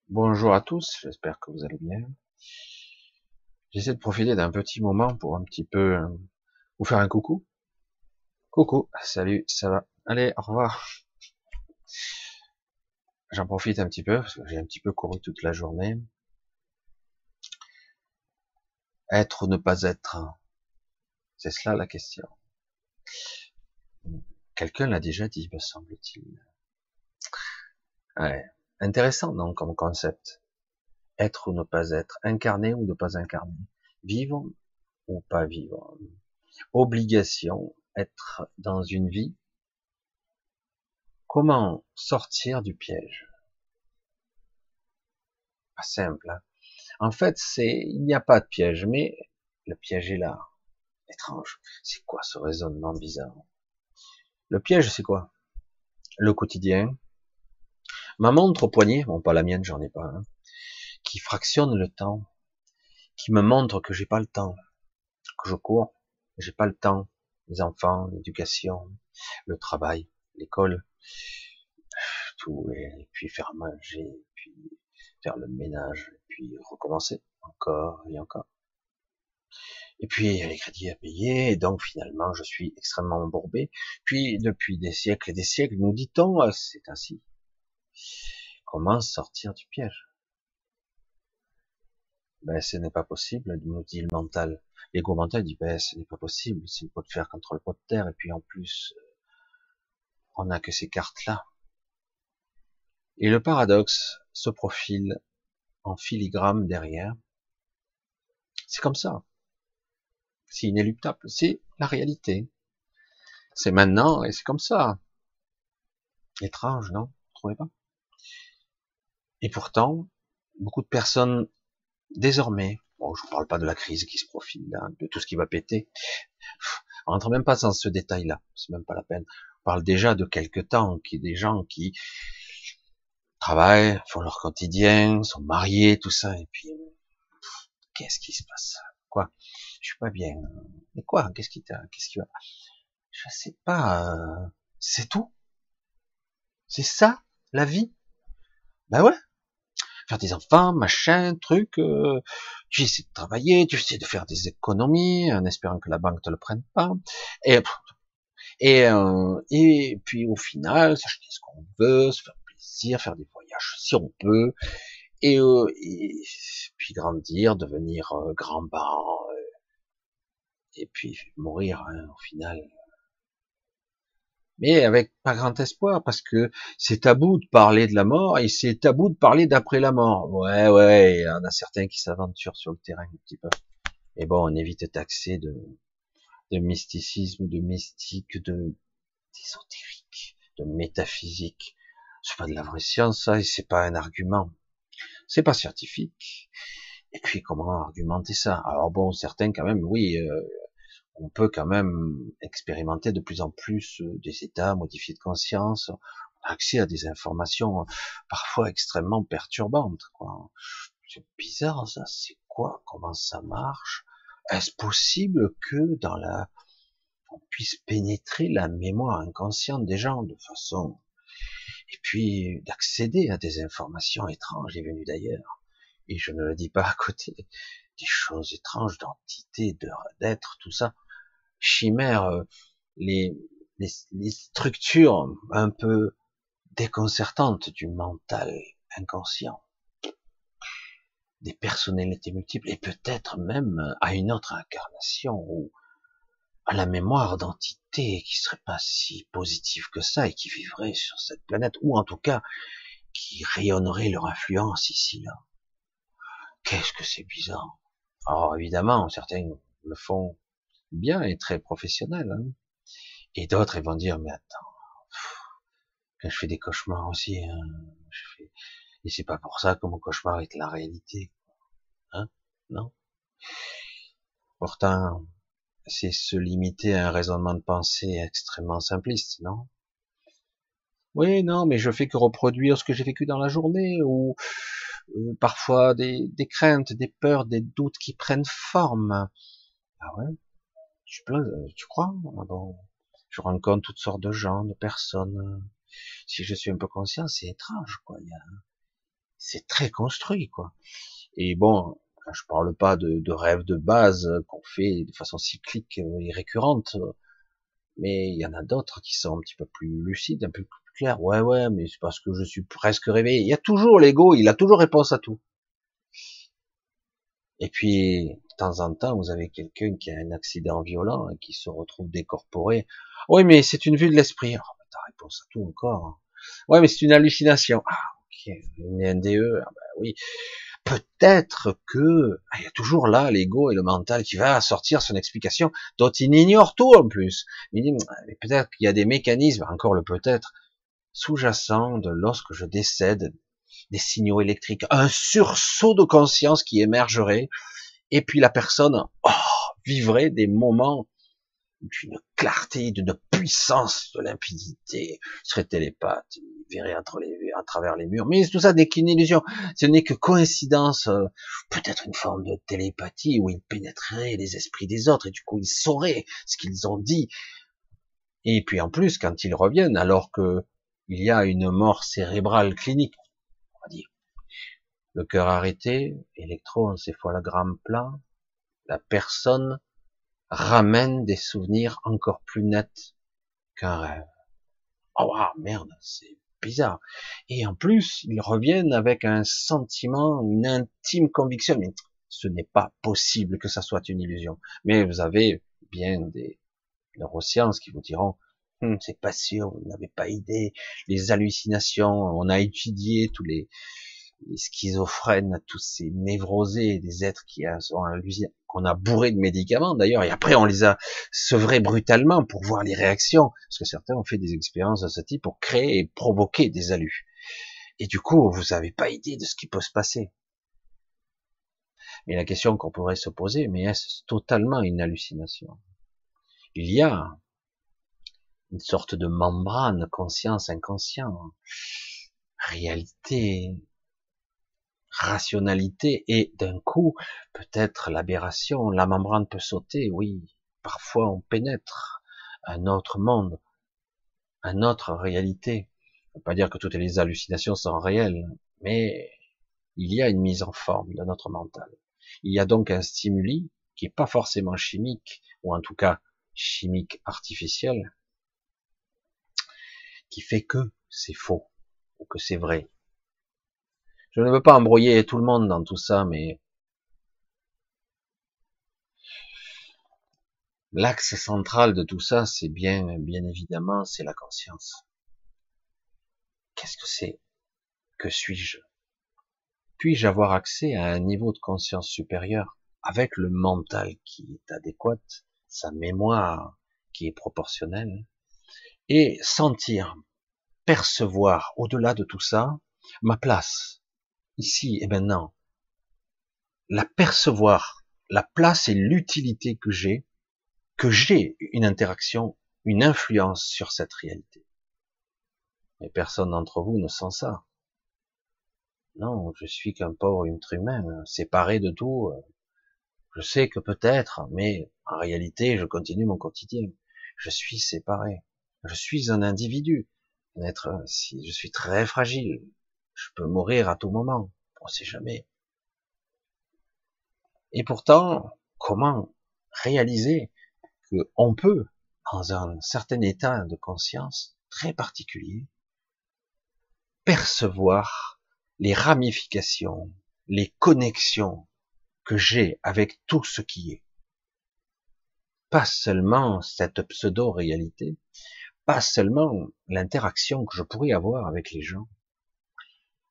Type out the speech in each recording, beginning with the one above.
Bonjour à tous, j'espère que vous allez bien. J'essaie de profiter d'un petit moment pour un petit peu vous faire un coucou. Coucou, salut, ça va? Allez, au revoir. J'en profite un petit peu parce que j'ai un petit peu couru toute la journée. Être ou ne pas être, c'est cela la question. Quelqu'un l'a déjà dit, me semble-t-il. Ouais. Intéressant, non, comme concept. Être ou ne pas être, incarner ou ne pas incarner, vivre ou pas vivre. Obligation, être dans une vie. Comment sortir du piège? Pas simple, hein. En fait, il n'y a pas de piège, mais le piège est là. Étrange. C'est quoi ce raisonnement bizarre? Le piège, c'est quoi? Le quotidien. Ma montre au poignet, bon, pas la mienne, j'en ai pas, hein, qui fractionne le temps, qui me montre que j'ai pas le temps, que je cours, j'ai pas le temps. Les enfants, l'éducation, le travail, l'école, tout, et puis faire manger, puis faire le ménage, puis recommencer encore et encore. Et puis, il y a les crédits à payer, et donc finalement, je suis extrêmement embourbé. Puis, depuis des siècles et des siècles, nous dit-on, c'est ainsi. Comment sortir du piège? Ben, ce n'est pas possible, nous dit le mental. L'ego mental dit, ben, ce n'est pas possible, c'est le pot de fer contre le pot de terre, et puis en plus, on n'a que ces cartes-là. Et le paradoxe se profile en filigrane derrière. C'est comme ça. C'est inéluctable. C'est la réalité. C'est maintenant, et c'est comme ça. Étrange, non? Vous trouvez pas? Et pourtant, beaucoup de personnes, désormais, bon, je ne parle pas de la crise qui se profile, là, de tout ce qui va péter, on rentre même pas dans ce détail-là, c'est même pas la peine. On parle déjà de quelque temps, qui des gens qui travaillent, font leur quotidien, sont mariés, tout ça, et puis, qu'est-ce qui se passe? Quoi? Je suis pas bien. Mais quoi? Qu'est-ce qui va? Je sais pas, c'est tout? C'est ça, la vie? Ben ouais, faire des enfants, machin, truc. Tu essaies de travailler, tu essaies de faire des économies, en espérant que la banque te le prenne pas. Et et puis au final, s'acheter ce qu'on veut, se faire plaisir, faire des voyages si on peut, et puis grandir, devenir grand-parent, et puis mourir, hein, au final. Mais avec pas grand espoir, parce que c'est tabou de parler de la mort, et c'est tabou de parler d'après la mort. Ouais, ouais, il y en a certains qui s'aventurent sur le terrain un petit peu. Mais bon, on évite de taxer de mysticisme, de mystique, d'ésotérique, de métaphysique. C'est pas de la vraie science, ça, et c'est pas un argument. C'est pas scientifique. Et puis, comment argumenter ça? Alors bon, certains quand même, oui, on peut quand même expérimenter de plus en plus des états modifiés de conscience, on a accès à des informations parfois extrêmement perturbantes, quoi. C'est bizarre ça, c'est quoi? Comment ça marche? Est-ce possible que on puisse pénétrer la mémoire inconsciente des gens de façon, et puis d'accéder à des informations étranges et venues d'ailleurs? Et je ne le dis pas à côté, des choses étranges d'entités, d'êtres, tout ça chimères, les, les structures un peu déconcertantes du mental inconscient, des personnalités multiples, et peut-être même à une autre incarnation, ou à la mémoire d'entités qui seraient pas si positives que ça, et qui vivraient sur cette planète, ou en tout cas, qui rayonneraient leur influence ici, là. Qu'est-ce que c'est bizarre. Alors évidemment, certains le font bien et très professionnel, hein. Et d'autres, ils vont dire, mais attends, quand je fais des cauchemars aussi, hein, et c'est pas pour ça que mon cauchemar est la réalité, hein, non? Pourtant, c'est se limiter à un raisonnement de pensée extrêmement simpliste, non? Oui, non, mais je fais que reproduire ce que j'ai vécu dans la journée, ou parfois des craintes, des peurs, des doutes qui prennent forme. Ah ouais? Tu crois? Ah bon, je rencontre toutes sortes de gens, de personnes. Si je suis un peu conscient, c'est étrange, quoi. C'est très construit, quoi. Et bon, je parle pas de rêves de base qu'on fait de façon cyclique et récurrente, mais il y en a d'autres qui sont un petit peu plus lucides, un peu plus clairs. Ouais, ouais, mais c'est parce que je suis presque réveillé. Il y a toujours l'ego, il a toujours réponse à tout. Et puis, de temps en temps, vous avez quelqu'un qui a un accident violent et qui se retrouve décorporé. Oui, mais c'est une vue de l'esprit. Oh, t'as réponse à tout encore. Ouais, mais c'est une hallucination. Ah, ok, une NDE. Ah, bah oui. Peut-être que il y a toujours là l'ego et le mental qui va sortir son explication, dont il ignore tout en plus. Il dit, mais peut-être qu'il y a des mécanismes, encore le peut-être, sous-jacents de lorsque je décède, des signaux électriques, un sursaut de conscience qui émergerait, et puis la personne vivrait des moments d'une clarté, d'une puissance, de limpidité, serait télépathe, il verrait à travers les murs. Mais tout ça n'est qu'une illusion. Ce n'est que coïncidence, peut-être une forme de télépathie où il pénétrerait les esprits des autres et du coup il saurait ce qu'ils ont dit. Et puis en plus, quand ils reviennent, alors que il y a une mort cérébrale clinique, on va dire, le cœur arrêté, électroencéphalogramme plat, la personne ramène des souvenirs encore plus nets qu'un rêve. Oh wow, merde, c'est bizarre. Et en plus, ils reviennent avec un sentiment, une intime conviction, mais ce n'est pas possible que ça soit une illusion. Mais vous avez bien des neurosciences qui vous diront, c'est pas sûr, vous n'avez pas idée, les hallucinations, on a étudié tous les schizophrènes, tous ces névrosés, des êtres qu'on a bourré de médicaments d'ailleurs, et après on les a sevrés brutalement pour voir les réactions, parce que certains ont fait des expériences de ce type pour créer et provoquer des halus. Et du coup, vous n'avez pas idée de ce qui peut se passer. Mais la question qu'on pourrait se poser, mais est-ce totalement une hallucination? Il y a une sorte de membrane conscience-inconscient, réalité, rationalité, et d'un coup, peut-être l'aberration, la membrane peut sauter, oui, parfois on pénètre un autre monde, une autre réalité. On ne veut pas dire que toutes les hallucinations sont réelles, mais il y a une mise en forme de notre mental. Il y a donc un stimuli qui n'est pas forcément chimique, ou en tout cas chimique artificiel, qui fait que c'est faux, ou que c'est vrai. Je ne veux pas embrouiller tout le monde dans tout ça, mais l'axe central de tout ça, c'est bien évidemment, c'est la conscience. Qu'est-ce que c'est? Que suis-je? Puis-je avoir accès à un niveau de conscience supérieur avec le mental qui est adéquat, sa mémoire qui est proportionnelle, et sentir, percevoir au-delà de tout ça ma place, ici et maintenant, la percevoir, la place et l'utilité que j'ai une interaction, une influence sur cette réalité. Mais personne d'entre vous ne sent ça. Non, je suis qu'un pauvre être humain, séparé de tout. Je sais que peut-être, mais en réalité, je continue mon quotidien. Je suis séparé. Je suis un individu. Si je suis très fragile, je peux mourir à tout moment. On ne sait jamais. Et pourtant, comment réaliser qu'on peut, dans un certain état de conscience très particulier, percevoir les ramifications, les connexions que j'ai avec tout ce qui est. Pas seulement cette pseudo-réalité, pas seulement l'interaction que je pourrais avoir avec les gens,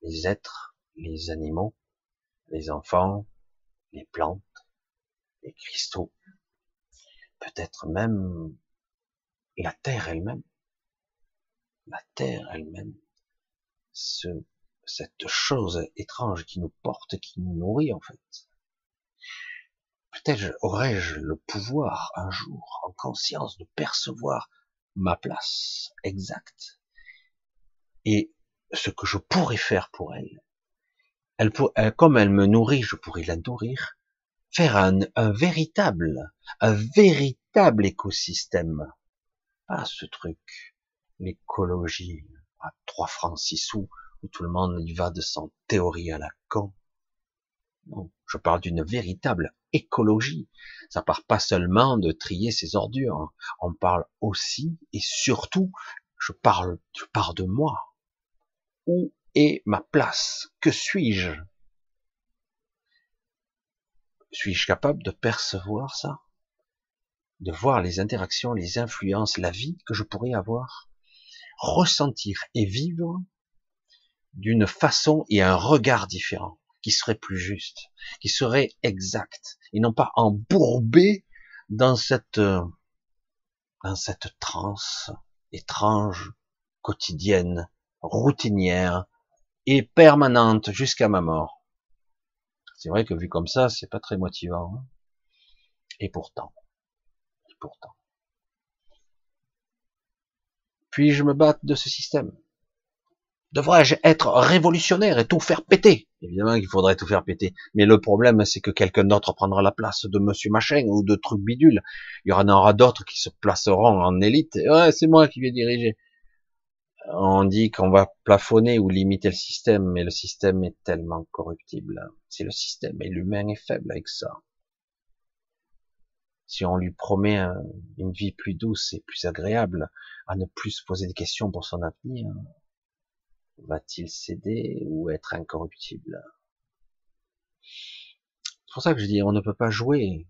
les êtres, les animaux, les enfants, les plantes, les cristaux, peut-être même la terre elle-même, cette chose étrange qui nous porte, qui nous nourrit en fait. Peut-être aurais-je le pouvoir un jour, en conscience, de percevoir ma place exacte et ce que je pourrais faire pour elle. Comme elle me nourrit, je pourrais la nourrir, faire un véritable écosystème. Pas ce truc, l'écologie à 3 francs 6 sous. où tout le monde y va de son théorie à la con. Non, je parle d'une véritable écologie. Ça part pas seulement de trier ses ordures. On parle aussi et surtout, je pars de moi. Où est ma place? Que suis-je? Suis-je capable de percevoir ça? De voir les interactions, les influences, la vie que je pourrais avoir? Ressentir et vivre d'une façon et un regard différent, qui serait plus juste, qui serait exact, et non pas embourbé dans cette transe étrange, quotidienne, routinière et permanente jusqu'à ma mort. C'est vrai que vu comme ça, c'est pas très motivant. Hein. Et pourtant. Puis-je me battre de ce système? Devrais-je être révolutionnaire et tout faire péter? Évidemment qu'il faudrait tout faire péter. Mais le problème, c'est que quelqu'un d'autre prendra la place de Monsieur Machin ou de truc bidule. Il y en aura d'autres qui se placeront en élite. Ouais, c'est moi qui vais diriger. On dit qu'on va plafonner ou limiter le système, mais le système est tellement corruptible. C'est le système et l'humain est faible avec ça. Si on lui promet une vie plus douce et plus agréable, à ne plus se poser des questions pour son avenir, va-t-il céder ou être incorruptible? C'est pour ça que je dis, on ne peut pas jouer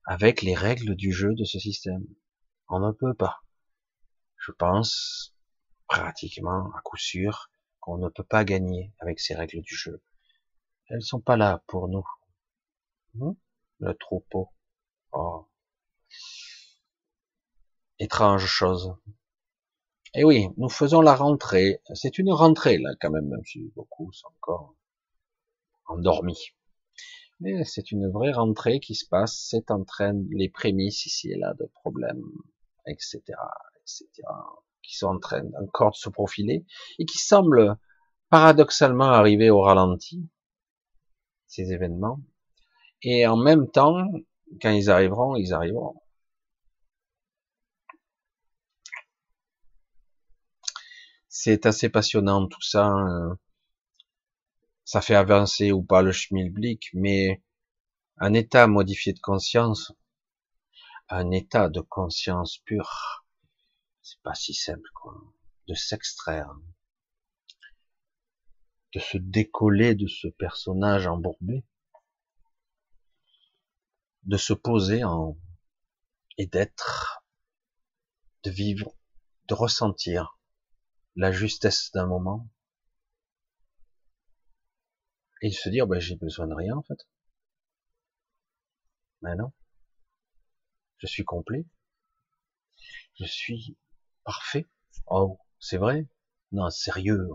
avec les règles du jeu de ce système. On ne peut pas. Je pense, pratiquement, à coup sûr, qu'on ne peut pas gagner avec ces règles du jeu. Elles sont pas là pour nous. Le troupeau. Oh. Étrange chose. Et oui, nous faisons la rentrée. C'est une rentrée, là, quand même si beaucoup sont encore endormis. Mais c'est une vraie rentrée qui se passe. C'est en train, les prémices ici et là de problèmes, etc., qui sont en train encore de se profiler et qui semblent paradoxalement arriver au ralenti, ces événements. Et en même temps, quand ils arriveront, ils arriveront. C'est assez passionnant tout ça. Ça fait avancer ou pas le schmilblick, mais un état modifié de conscience, un état de conscience pure, c'est pas si simple, quoi. De s'extraire, de se décoller de ce personnage embourbé, de se poser et d'être, de vivre, de ressentir la justesse d'un moment, et de se dire, ben, j'ai besoin de rien, en fait. Ben non. Je suis complet. Je suis parfait. Oh, c'est vrai? Non, sérieux.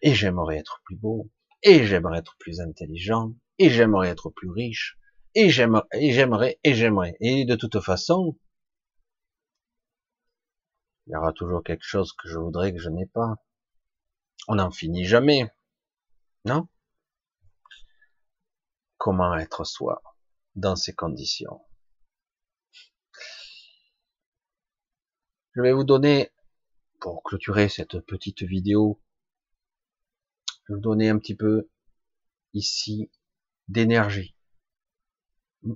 Et j'aimerais être plus beau. Et j'aimerais être plus intelligent. Et j'aimerais être plus riche. Et j'aimerais. Et de toute façon, il y aura toujours quelque chose que je voudrais que je n'ai pas. On n'en finit jamais. Non? Comment être soi dans ces conditions? Je vais vous donner, pour clôturer cette petite vidéo, je vais vous donner un petit peu ici d'énergie.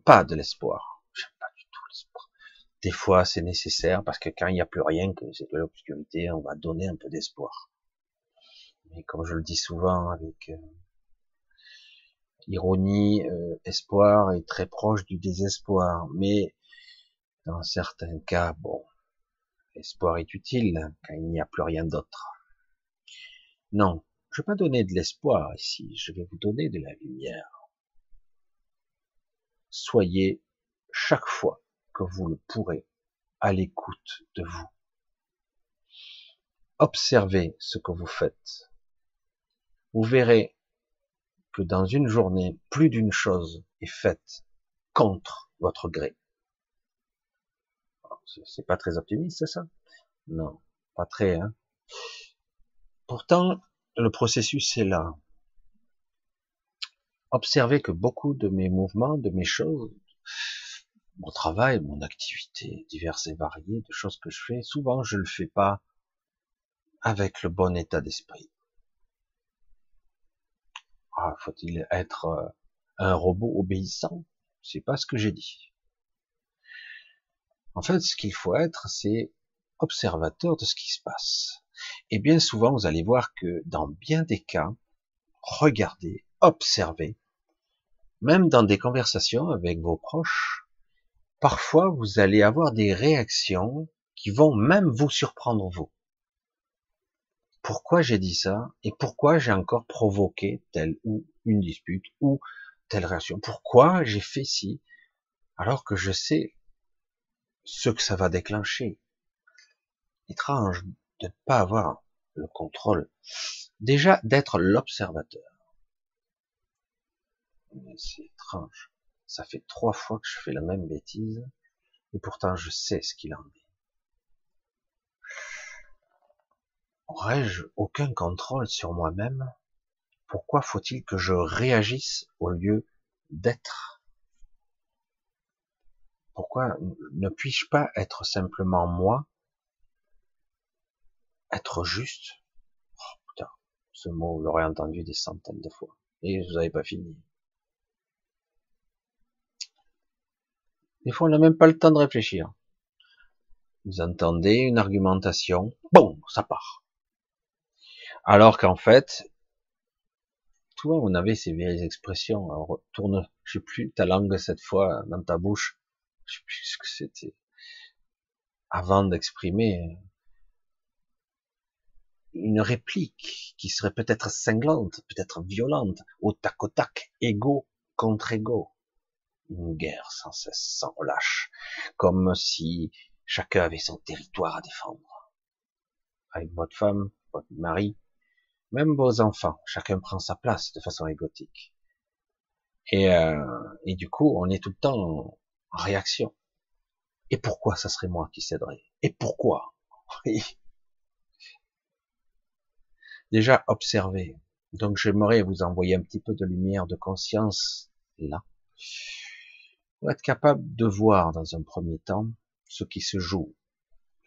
Pas de l'espoir. J'aime pas du tout l'espoir. Des fois, c'est nécessaire parce que quand il n'y a plus rien, que c'est que l'obscurité, on va donner un peu d'espoir. Mais comme je le dis souvent avec ironie, espoir est très proche du désespoir. Mais dans certains cas, bon, l'espoir est utile quand il n'y a plus rien d'autre. Non, je vais pas donner de l'espoir ici, je vais vous donner de la lumière. Soyez chaque fois que vous le pourrez à l'écoute de vous. Observez ce que vous faites. Vous verrez que dans une journée, plus d'une chose est faite contre votre gré. C'est pas très optimiste, ça? Non, pas très, hein. Pourtant, le processus est là. Observez que beaucoup de mes mouvements, de mes choses, mon travail, mon activité diverses et variées, de choses que je fais, souvent je le fais pas avec le bon état d'esprit. Ah, faut-il être un robot obéissant? C'est pas ce que j'ai dit. En fait, ce qu'il faut être, c'est observateur de ce qui se passe. Et bien souvent, vous allez voir que dans bien des cas, regardez, observez, même dans des conversations avec vos proches, parfois vous allez avoir des réactions qui vont même vous surprendre vous. Pourquoi j'ai dit ça et pourquoi j'ai encore provoqué telle ou une dispute ou telle réaction? Pourquoi j'ai fait ci alors que je sais ce que ça va déclencher? Étrange de ne pas avoir le contrôle. Déjà d'être l'observateur. C'est étrange. Ça fait 3 fois que je fais la même bêtise et pourtant je sais ce qu'il en est. Aurais-je aucun contrôle sur moi-même? Pourquoi faut-il que je réagisse au lieu d'être? Pourquoi ne puis-je pas être simplement moi, être juste? Oh, putain, ce mot, vous l'aurez entendu des centaines de fois. Et vous n'avez pas fini. Des fois, on n'a même pas le temps de réfléchir. Vous entendez une argumentation, bon, ça part. Alors qu'en fait, toi, on avait ces vieilles expressions, alors, tourne, je sais plus, ta langue cette fois dans ta bouche, je sais plus ce que c'était, avant d'exprimer une réplique qui serait peut-être cinglante, peut-être violente, au tac au tac, égaux contre égaux. Une guerre sans cesse, sans relâche, comme si chacun avait son territoire à défendre. Avec votre femme, votre mari, même vos enfants, chacun prend sa place de façon égotique. Et du coup, on est tout le temps en réaction. Et pourquoi ça serait moi qui céderais? Et pourquoi? Déjà, observez. Donc, j'aimerais vous envoyer un petit peu de lumière, de conscience, là. Pour être capable de voir, dans un premier temps, ce qui se joue.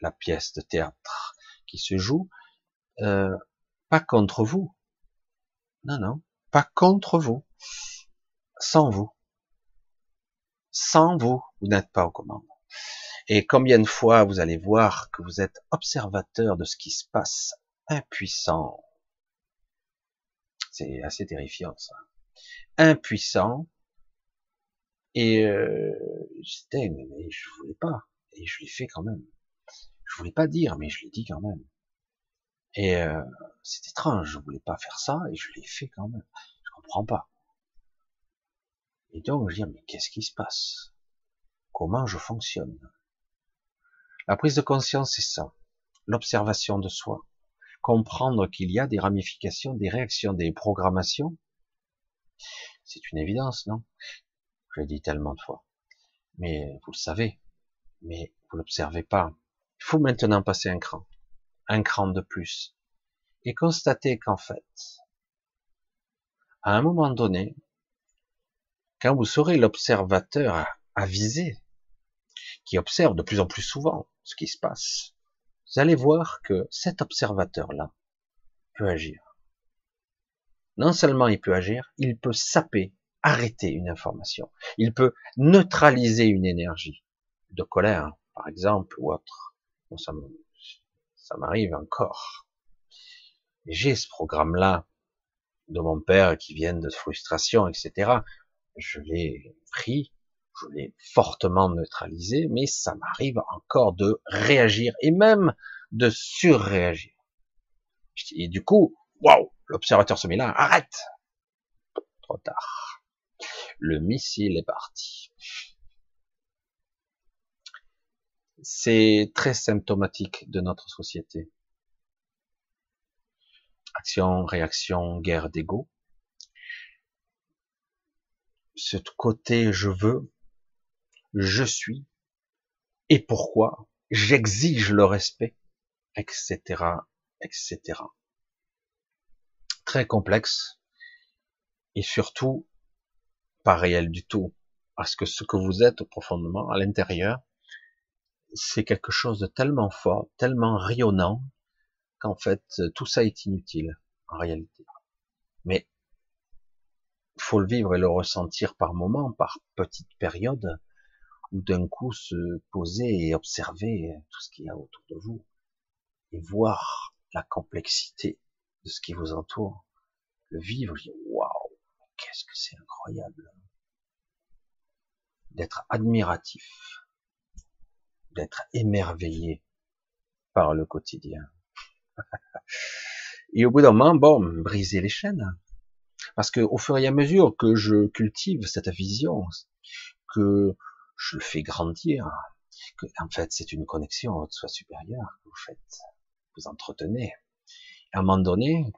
La pièce de théâtre qui se joue, pas contre vous. Non, non. Pas contre vous. Sans vous. Sans vous. Vous n'êtes pas aux commandes. Et combien de fois vous allez voir que vous êtes observateur de ce qui se passe, impuissant. C'est assez terrifiant, ça. Impuissant. Et mais je voulais pas. Et je l'ai fait quand même. Je voulais pas dire, mais je l'ai dit quand même. Et c'est étrange, je voulais pas faire ça, et je l'ai fait quand même. Je comprends pas. Et donc, je dis, mais qu'est-ce qui se passe? Comment je fonctionne? La prise de conscience, c'est ça. L'observation de soi. Comprendre qu'il y a des ramifications, des réactions, des programmations. C'est une évidence, non? Je l'ai dit tellement de fois. Mais vous le savez. Mais vous l'observez pas. Il faut maintenant passer un cran. Un cran de plus. Et constater qu'en fait, à un moment donné, quand vous serez l'observateur avisé, qui observe de plus en plus souvent ce qui se passe, vous allez voir que cet observateur-là peut agir. Non seulement il peut agir, il peut saper, arrêter une information. Il peut neutraliser une énergie de colère, par exemple, ou autre. Bon, ça m'arrive encore. J'ai ce programme-là de mon père qui vient de frustration, etc. Je l'ai pris, je l'ai fortement neutralisé, mais ça m'arrive encore de réagir et même de surréagir. Et du coup, waouh, l'observateur se met là, arrête! Trop tard. Le missile est parti. C'est très symptomatique de notre société. Action, réaction, guerre d'ego. Ce côté je veux, je suis, et pourquoi, j'exige le respect, etc., etc. Très complexe, et surtout, pas réel du tout. Parce que ce que vous êtes profondément, à l'intérieur, c'est quelque chose de tellement fort, tellement rayonnant, qu'en fait, tout ça est inutile, en réalité. Mais Il faut le vivre et le ressentir par moments, par petites périodes, ou d'un coup se poser et observer tout ce qu'il y a autour de vous et voir la complexité de ce qui vous entoure, le vivre, je dis waouh, qu'est-ce que c'est incroyable d'être admiratif, d'être émerveillé par le quotidien. Et au bout d'un moment, bon, briser les chaînes, parce que au fur et à mesure que je cultive cette vision, que je le fais grandir, que en fait c'est une connexion à votre soi supérieur que vous faites, vous entretenez. À un moment donné,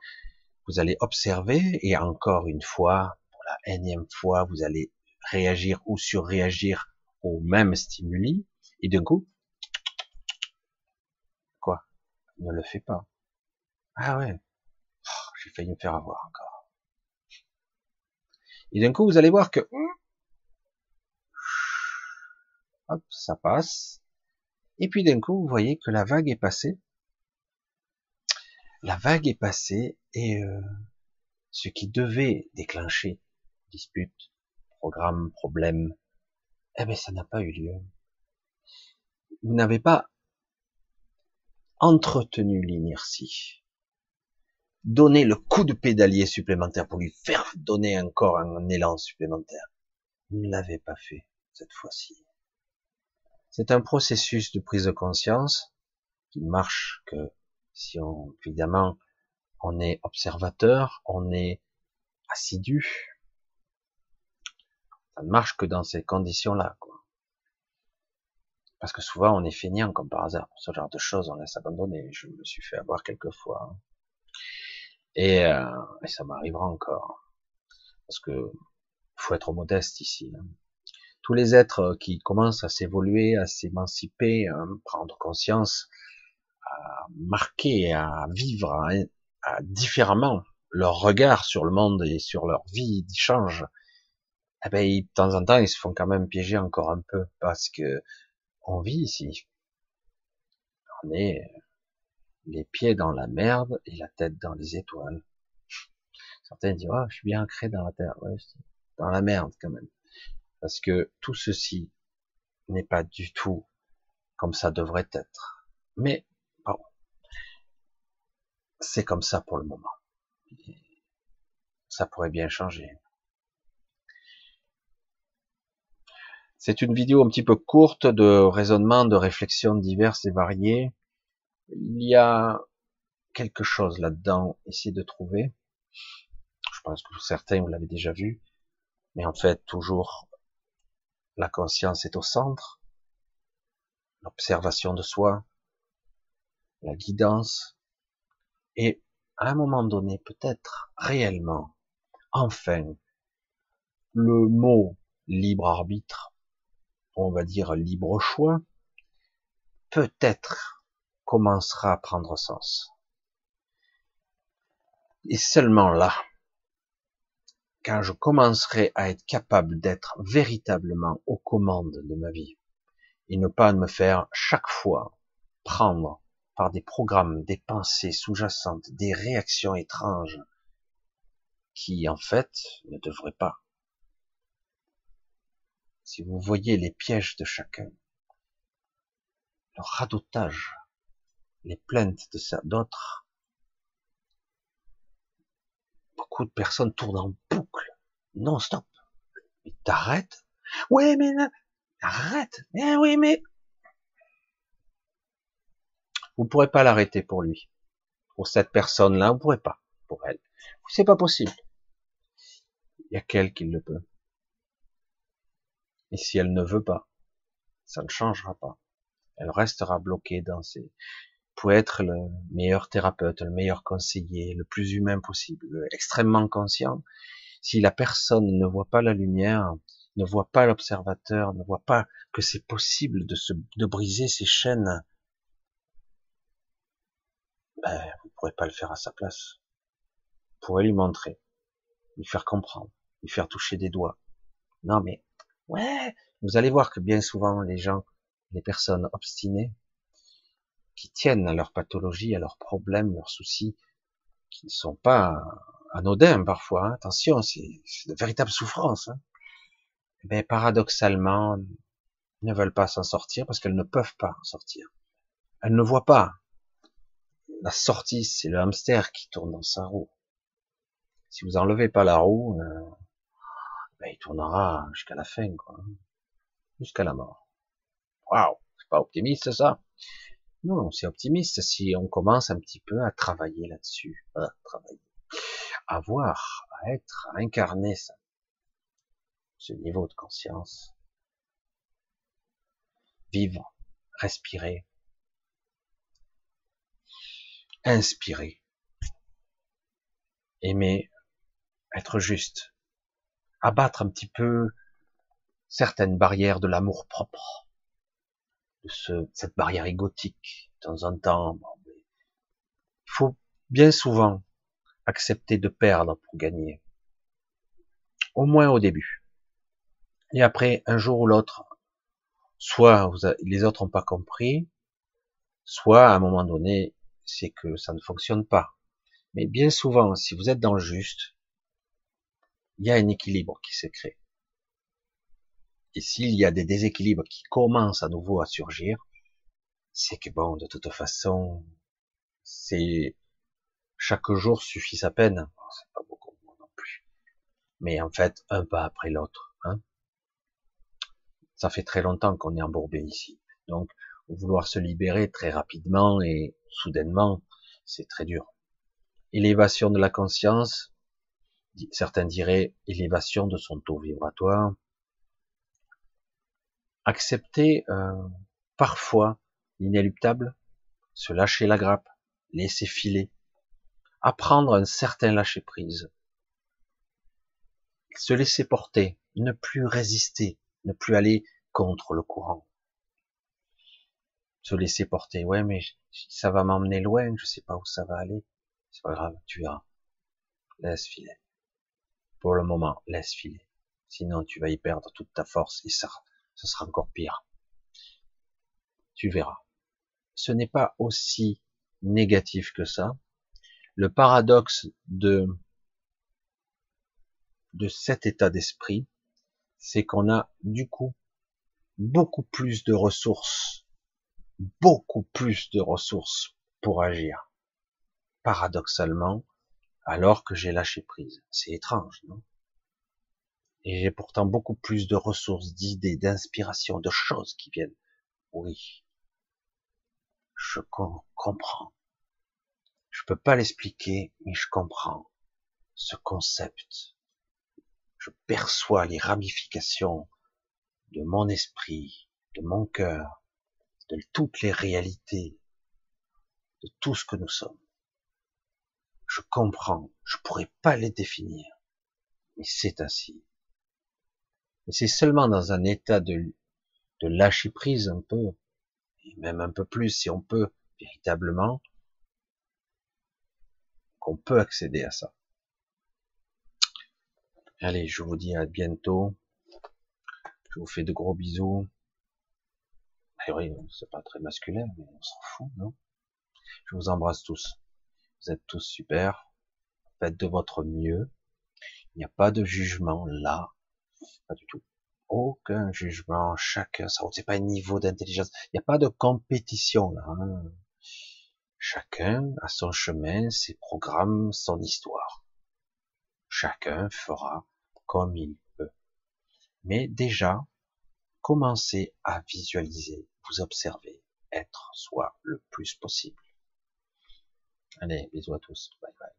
vous allez observer et encore une fois, pour la énième fois, vous allez réagir ou surréagir au même stimuli et d'un coup, quoi, ne le fais pas. Ah ouais, j'ai failli me faire avoir encore. Et d'un coup, vous allez voir que, hop, ça passe. Et puis d'un coup, vous voyez que la vague est passée. La vague est passée et ce qui devait déclencher dispute, programme, problème, eh ben ça n'a pas eu lieu. Vous n'avez pas entretenu l'inertie, donné le coup de pédalier supplémentaire pour lui faire donner encore un élan supplémentaire. Vous ne l'avez pas fait cette fois-ci. C'est un processus de prise de conscience qui ne marche que si on, évidemment, on est observateur, on est assidu. Ça ne marche que dans ces conditions-là, quoi. Parce que souvent on est feignant comme par hasard. Ce genre de choses, on laisse abandonner. Je me suis fait avoir quelques fois. Et ça m'arrivera encore. Parce que faut être modeste ici. Tous les êtres qui commencent à s'évoluer, à s'émanciper, à prendre conscience, à marquer, à vivre différemment leur regard sur le monde et sur leur vie change, eh ben, de temps en temps, ils se font quand même piéger encore un peu parce que on vit ici. On est les pieds dans la merde et la tête dans les étoiles. Certains disent, oh, je suis bien ancré dans la terre. Ouais, dans la merde quand même. Parce que tout ceci n'est pas du tout comme ça devrait être. Mais bon, c'est comme ça pour le moment. Ça pourrait bien changer. C'est une vidéo un petit peu courte de raisonnement, de réflexions diverses et variées. Il y a quelque chose là-dedans, essayez de trouver. Je pense que certains vous l'avez déjà vu, mais en fait, toujours, la conscience est au centre, l'observation de soi, la guidance, et à un moment donné, peut-être réellement, enfin, le mot libre arbitre, on va dire libre choix, peut-être commencera à prendre sens. Et seulement là, quand je commencerai à être capable d'être véritablement aux commandes de ma vie, et ne pas me faire chaque fois prendre par des programmes, des pensées sous-jacentes, des réactions étranges, qui en fait ne devraient pas. Si vous voyez les pièges de chacun, le radotage, les plaintes d'autres, beaucoup de personnes tournent en boucle, non-stop. Mais t'arrêtes. Ouais, mais là, arrête. Eh oui, mais vous ne pourrez pas l'arrêter pour lui. Pour cette personne-là, vous ne pourrez pas. Pour elle. C'est pas possible. Il y a qu'elle qui le peut. Et si elle ne veut pas, ça ne changera pas. Elle restera bloquée dans ses... Pour être le meilleur thérapeute, le meilleur conseiller, le plus humain possible, extrêmement conscient. Si la personne ne voit pas la lumière, ne voit pas l'observateur, ne voit pas que c'est possible de briser ces chaînes, ben, vous ne pourrez pas le faire à sa place. Vous pourrez lui montrer, lui faire comprendre, lui faire toucher des doigts. Non mais, ouais, vous allez voir que bien souvent les gens, les personnes obstinées, qui tiennent à leur pathologie, à leurs problèmes, leurs soucis, qui ne sont pas anodin parfois, hein, attention, c'est de véritables souffrances, hein, mais paradoxalement, ne veulent pas s'en sortir parce qu'elles ne peuvent pas en sortir. Elles ne voient pas. La sortie, c'est le hamster qui tourne dans sa roue. Si vous enlevez pas la roue, ben, il tournera jusqu'à la fin, quoi. Jusqu'à la mort. Waouh, c'est pas optimiste ça? Non, c'est optimiste si on commence un petit peu à travailler là-dessus, à travailler, à voir, à être, à incarner ça, ce niveau de conscience, vivre, respirer, inspirer, aimer, être juste, abattre un petit peu certaines barrières de l'amour propre, de cette barrière égotique. De temps en temps, bon, il faut bien souvent accepter de perdre pour gagner, au moins au début. Et après, un jour ou l'autre, soit les autres n'ont pas compris, soit à un moment donné, c'est que ça ne fonctionne pas. Mais bien souvent, si vous êtes dans le juste, il y a un équilibre qui se crée. Et s'il y a des déséquilibres qui commencent à nouveau à surgir, c'est que bon, de toute façon, c'est chaque jour suffit sa peine. Bon, c'est pas beaucoup non plus. Mais en fait, un pas après l'autre. Hein. Ça fait très longtemps qu'on est embourbé ici. Donc, vouloir se libérer très rapidement et soudainement, c'est très dur. Élévation de la conscience, certains diraient élévation de son taux vibratoire. Accepter parfois l'inéluctable, se lâcher la grappe, laisser filer, apprendre un certain lâcher prise, se laisser porter, ne plus résister, ne plus aller contre le courant, se laisser porter. Ouais, mais ça va m'emmener loin, je sais pas où ça va aller. C'est pas grave, tu verras. Laisse filer. Pour le moment, laisse filer. Sinon, tu vas y perdre toute ta force et ça sera encore pire. Tu verras. Ce n'est pas aussi négatif que ça. Le paradoxe de cet état d'esprit, c'est qu'on a du coup beaucoup plus de ressources pour agir. Paradoxalement, alors que j'ai lâché prise. C'est étrange, non? Et j'ai pourtant beaucoup plus de ressources, d'idées, d'inspiration, de choses qui viennent. Oui, je comprends. Je peux pas l'expliquer, mais je comprends ce concept. Je perçois les ramifications de mon esprit, de mon cœur, de toutes les réalités, de tout ce que nous sommes. Je comprends, je pourrais pas les définir, mais c'est ainsi. Et c'est seulement dans un état de lâcher prise un peu, et même un peu plus si on peut, véritablement, qu'on peut accéder à ça. Allez, je vous dis à bientôt. Je vous fais de gros bisous. Et oui, c'est pas très masculin, mais on s'en fout, non? Je vous embrasse tous. Vous êtes tous super. Faites de votre mieux. Il n'y a pas de jugement là. Pas du tout. Aucun jugement. Chacun, ça, c'est pas un niveau d'intelligence. Il n'y a pas de compétition là. Hein. Chacun a son chemin, ses programmes, son histoire. Chacun fera comme il peut. Mais déjà, commencez à visualiser, vous observer, être soi le plus possible. Allez, bisous à tous. Bye bye.